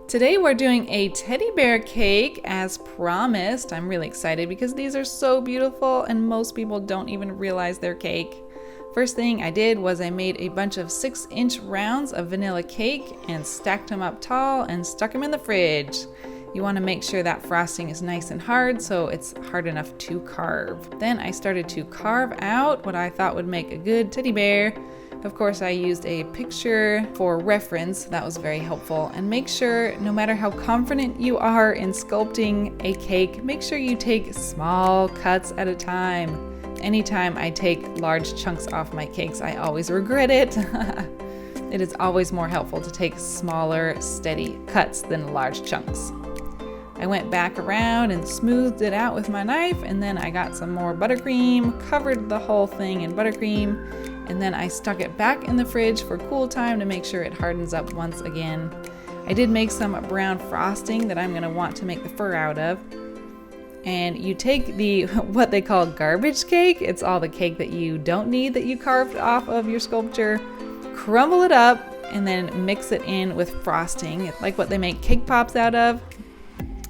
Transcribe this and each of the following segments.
Today we're doing a teddy bear cake as promised. I'm really excited because these are so beautiful and most people don't even realize they're cake. First thing I did was I made a bunch of 6-inch rounds of vanilla cake and stacked them up tall and stuck them in the fridge. You want to make sure that frosting is nice and hard so it's hard enough to carve. Then I started to carve out what I thought would make a good teddy bear. Of course, I used a picture for reference. That was very helpful. And make sure, no matter how confident you are in sculpting a cake, make sure you take small cuts at a time. Anytime I take large chunks off my cakes, I always regret it. It is always more helpful to take smaller, steady cuts than large chunks. I went back around and smoothed it out with my knife, and then I got some more buttercream, covered the whole thing in buttercream, and then I stuck it back in the fridge for cool time to make sure it hardens up once again. I did make some brown frosting that I'm going to want to make the fur out of. And you take the what they call garbage cake, it's all the cake that you don't need that you carved off of your sculpture, crumble it up, and then mix it in with frosting. It's like what they make cake pops out of.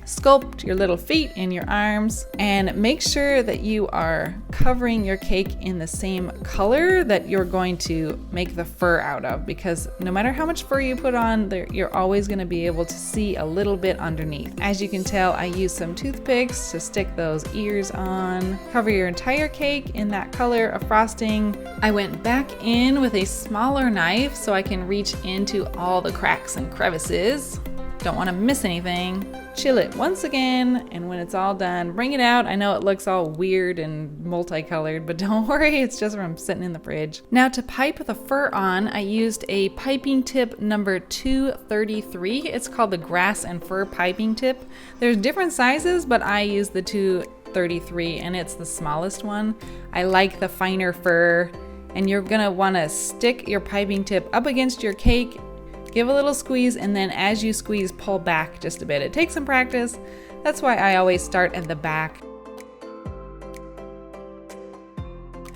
Sculpt your little feet and your arms, and make sure that you are covering your cake in the same color that you're going to make the fur out of, because no matter how much fur you put on there, you're always going to be able to see a little bit underneath. As you can tell, I used some toothpicks to stick those ears on. Cover your entire cake in that color of frosting. I went back in with a smaller knife so I can reach into all the cracks and crevices. Don't want to miss anything. Chill it once again, and when it's all done, bring it out. I know it looks all weird and multicolored, but don't worry, it's just from sitting in the fridge. Now to pipe the fur on, I used a piping tip number 233. It's called the grass and fur piping tip. There's different sizes, but I use the 233 and it's the smallest one. I like the finer fur, and you're gonna wanna stick your piping tip up against your cake. Give a little squeeze, and then as you squeeze, pull back just a bit. It takes some practice. That's why I always start at the back.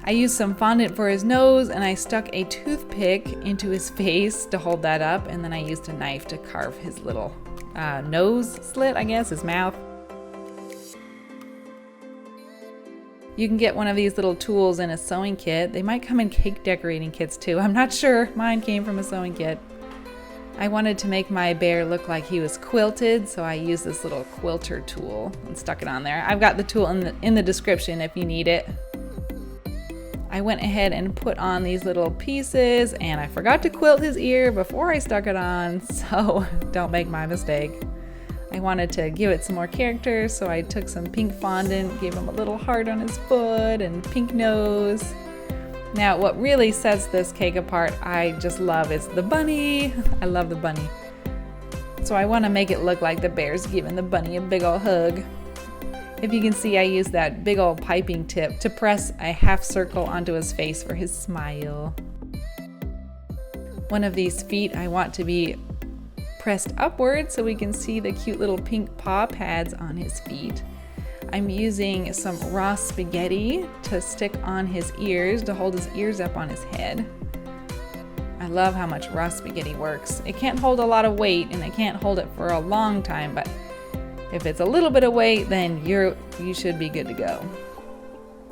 I used some fondant for his nose, and I stuck a toothpick into his face to hold that up, and then I used a knife to carve his little nose slit, I guess, his mouth. You can get one of these little tools in a sewing kit. They might come in cake decorating kits too. I'm not sure. Mine came from a sewing kit. I wanted to make my bear look like he was quilted, so I used this little quilter tool and stuck it on there. I've got the tool in the description if you need it. I went ahead and put on these little pieces, and I forgot to quilt his ear before I stuck it on, so don't make my mistake. I wanted to give it some more character, so I took some pink fondant, gave him a little heart on his foot and pink nose. Now, what really sets this cake apart, I just love, is the bunny. I love the bunny. So I want to make it look like the bear's giving the bunny a big ol' hug. If you can see, I used that big ol' piping tip to press a half circle onto his face for his smile. One of these feet I want to be pressed upward so we can see the cute little pink paw pads on his feet. I'm using some raw spaghetti to stick on his ears, to hold his ears up on his head. I love how much raw spaghetti works. It can't hold a lot of weight, and it can't hold it for a long time, but if it's a little bit of weight, then you should be good to go.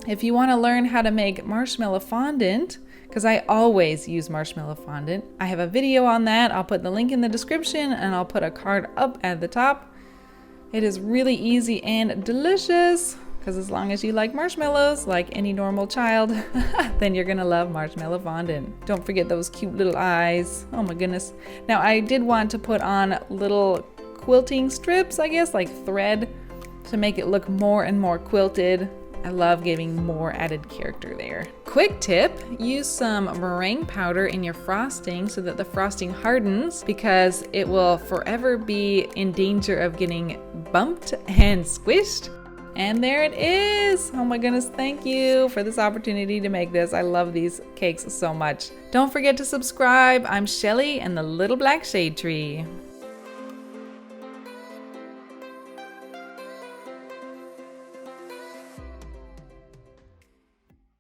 If you want to learn how to make marshmallow fondant, because I always use marshmallow fondant, I have a video on that. I'll put the link in the description, and I'll put a card up at the top. It is really easy and delicious, because as long as you like marshmallows, like any normal child, then you're gonna love marshmallow fondant. Don't forget those cute little eyes. Oh my goodness. Now I did want to put on little quilting strips, I guess, like thread, to make it look more and more quilted. I love giving more added character there. Quick tip, use some meringue powder in your frosting so that the frosting hardens, because it will forever be in danger of getting bumped and squished. And there it is. Oh my goodness, thank you for this opportunity to make this. I love these cakes so much. Don't forget to subscribe. I'm Shelly and the Little Black Shade Tree.